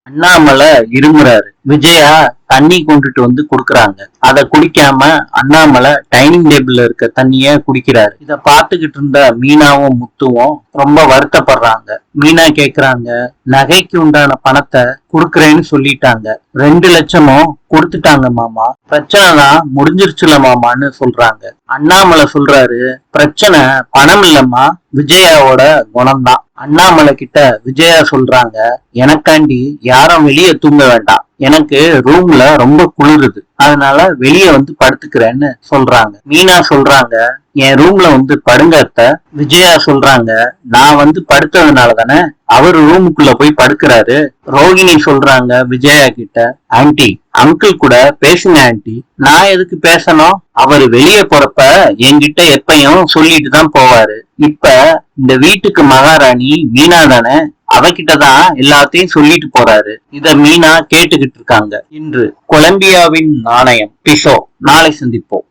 அண்ணாமலை இருமுறாரு. விஜயா தண்ணி கொண்டுட்டு வந்து குடுக்குறாங்க. அத குடிக்காம அண்ணாமலை டைனிங் டேபிள்ல இருக்க தண்ணிய குடிக்கிறாரு. இத பாத்துக்கிட்டு இருந்த மீனாவும் முத்துவும் ரொம்ப வருத்தப்படுறாங்க. மீனா கேக்குறாங்க, நகைக்கு உண்டான பணத்தை குடுக்கறேன்னு சொல்லிட்டாங்க, 2 லட்சமும் கொடுத்துட்டாங்க மாமா, பிரச்சனைதான் முடிஞ்சிருச்சுல மாமான்னு சொல்றாங்க. அண்ணாமலை சொல்றாரு, பிரச்சனை பணம் இல்லம்மா, விஜயாவோட குணம்தான். அண்ணாமலை கிட்ட விஜயா சொல்றாங்க, எனக்காண்டி யாரும் வெளியே தூங்க வேண்டாம், எனக்கு ரூம்ல ரொம்ப குளிருது, அதனால வெளியே வந்து படுத்துக்கிறேன்னு சொல்றாங்க. மீனா சொல்றாங்க, என் ரூம்ல வந்து படுங்க அத்தை. விஜயா சொல்றாங்க, நான் வந்து படுத்ததுனால தானே அவரு ரூமுக்குள்ள போய் படுக்கிறாரு. ரோகிணி சொல்றாங்க விஜயா கிட்ட, ஆன்ட்டி அங்கிள் கூட பேசுங்க ஆன்ட்டி. நான் எதுக்கு பேசணும், அவரு வெளியே போறப்ப என்கிட்ட எப்பயும் சொல்லிட்டு தான் போவாரு. இப்ப இந்த வீட்டுக்கு மகாராணி மீனா தானே, அவகிட்டதான் எல்லாத்தையும் சொல்லிட்டு போறாரு. இத மீனா கேட்டுக்கிட்டு இருக்காங்க. இன்று கொலம்பியாவின் நாணயம் பிசோ. நாளை சந்திப்போம்.